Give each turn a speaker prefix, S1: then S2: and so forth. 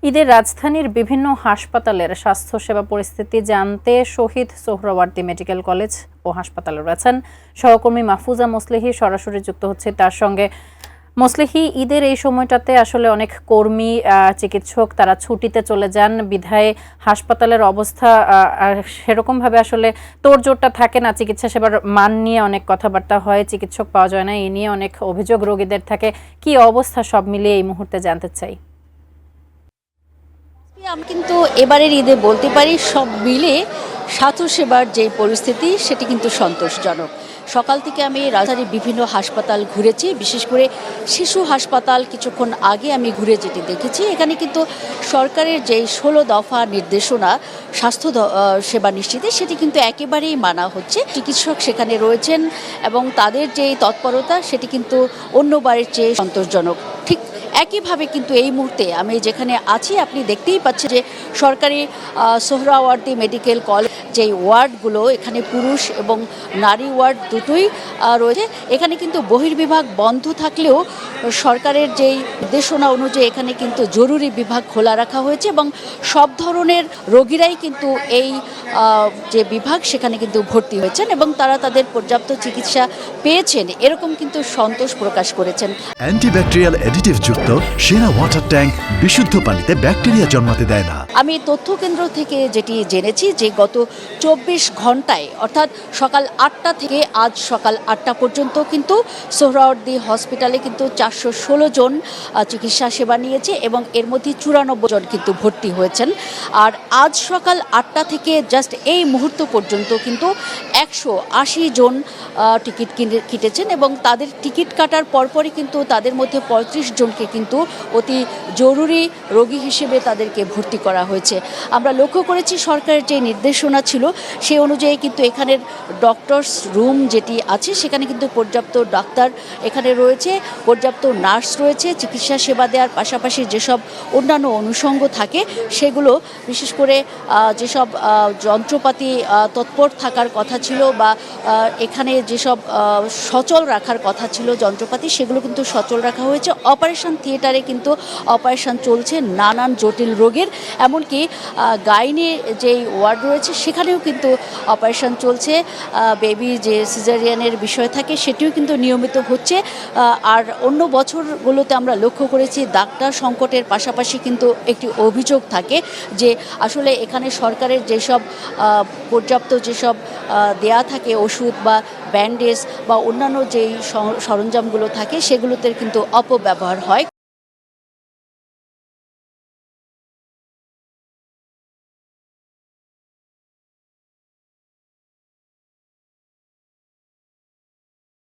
S1: ঈদের রাজধানীর বিভিন্ন হাসপাতালের স্বাস্থ্যসেবা পরিস্থিতি জানতে শহীদ সোহরাওয়ার্দী মেডিকেল কলেজ ও হাসপাতালে রয়েছেন সহকর্মী মাহফুজা মোসলেহি। সরাসরি যুক্ত হচ্ছে তার সঙ্গে। মোসলেহি, ঈদের এই সময়টাতে আসলে অনেক কর্মী চিকিৎসক তারা ছুটিতে চলে যান, বিধায় হাসপাতালের অবস্থা সেরকমভাবে আসলে তোড়জোড়টা থাকে না। চিকিৎসা সেবার মান নিয়ে অনেক কথাবার্তা হয়, চিকিৎসক পাওয়া যায় না, এই নিয়ে অনেক অভিযোগ রোগীদের থাকে। কি অবস্থা সব মিলিয়ে এই মুহূর্তে জানতে চাই।
S2: আমি কিন্তু এবারের ঈদে বলতে পারি সব মিলে স্বাস্থ্যসেবার যে পরিস্থিতি সেটি কিন্তু সন্তোষজনক। সকাল থেকে আমি রাজধানীর বিভিন্ন হাসপাতাল ঘুরেছি, বিশেষ করে শিশু হাসপাতাল কিছুক্ষণ আগে আমি ঘুরে যেটি দেখেছি। এখানে কিন্তু সরকারের যে 16 দফা নির্দেশনা স্বাস্থ্য সেবা নিশ্চিতে সেটি কিন্তু একেবারেই মানা হচ্ছে। চিকিৎসক সেখানে রয়েছেন এবং তাদের যে তৎপরতা সেটি কিন্তু অন্যবারের চেয়ে সন্তোষজনক। ঠিক একইভাবে কিন্তু এই মুহূর্তে আমি যেখানে আছি আপনি দেখতেই পাচ্ছেন যে সরকারি সোহরাওয়ার্দী মেডিকেল কলেজ যেই ওয়ার্ডগুলো, এখানে পুরুষ এবং নারী ওয়ার্ড দুটোই রয়েছে। এখানে কিন্তু বহির্বিভাগ বন্ধ থাকলেও সরকারের যেই নির্দেশনা অনুযায়ী এখানে কিন্তু জরুরি বিভাগ খোলা রাখা হয়েছে এবং সব ধরনের রোগীরাই কিন্তু এই যে বিভাগ সেখানে কিন্তু ভর্তি হয়েছেন এবং তারা তাদের পর্যাপ্ত চিকিৎসা পেয়েছেন, এরকম কিন্তু সন্তোষ প্রকাশ করেছেন।
S3: অ্যান্টিব্যাকটেরিয়াল অ্যাডিটিভ যুক্ত সেরা ওয়াটার ট্যাঙ্ক বিশুদ্ধ পানিতে ব্যাকটেরিয়া জন্মাতে দেয় না।
S2: আমি তথ্য কেন্দ্র থেকে যেটি জেনেছি যে গত 24 ঘন্টায় অর্থাৎ সকাল 8টা থেকে আজ সকাল 8টা পর্যন্ত কিন্তু সোহরাওয়ার্দী হসপিটালে কিন্তু 416 জন চিকিৎসা সেবা নিয়েছে এবং এর মধ্যে 94 জন কিন্তু ভর্তি হয়েছেন। আর আজ সকাল 8টা থেকে জাস্ট এই মুহূর্ত পর্যন্ত কিন্তু 180 জন টিকিট কেটেছেন এবং তাদের টিকিট কাটার পরপরই কিন্তু তাদের মধ্যে 35 জনকে কিন্তু অতি জরুরি রোগী হিসেবে তাদেরকে ভর্তি করা হয়েছে। আমরা লক্ষ্য করেছি সরকারের যে নির্দেশনা ছিল সেই অনুযায়ী কিন্তু এখানের ডক্টরস রুম যেটি আছে সেখানে কিন্তু পর্যাপ্ত ডাক্তার এখানে রয়েছে, পর্যাপ্ত নার্স রয়েছে। চিকিৎসা সেবা দেওয়ার পাশাপাশি যেসব অন্যান্য অনুষঙ্গ থাকে সেগুলো, বিশেষ করে যেসব যন্ত্রপাতি তৎপর থাকার কথা ছিল বা এখানে যেসব সচল রাখার কথা ছিল যন্ত্রপাতি, সেগুলো কিন্তু সচল রাখা হয়েছে। অপারেশন থিয়েটারে কিন্তু অপারেশন চলছে নানান জটিল রোগের, এমনকি গাইনি যেই ওয়ার্ড রয়েছে সেখানেও কিন্তু অপারেশন চলছে। বেবি যে সিজারিয়ানের বিষয় থাকে সেটিও কিন্তু নিয়মিত হচ্ছে। আর অন্য বছরগুলোতে আমরা লক্ষ্য করেছি ডাক্তার সংকটের পাশাপাশি কিন্তু একটি অভিযোগ থাকে যে আসলে এখানে সরকারের যেসব পর্যাপ্ত যেসব দেয়া থাকে ওষুধ বা ব্যান্ডেজ বা অন্যান্য যেই সরঞ্জামগুলো থাকে সেগুলোতে কিন্তু অপব্যবহার হয়।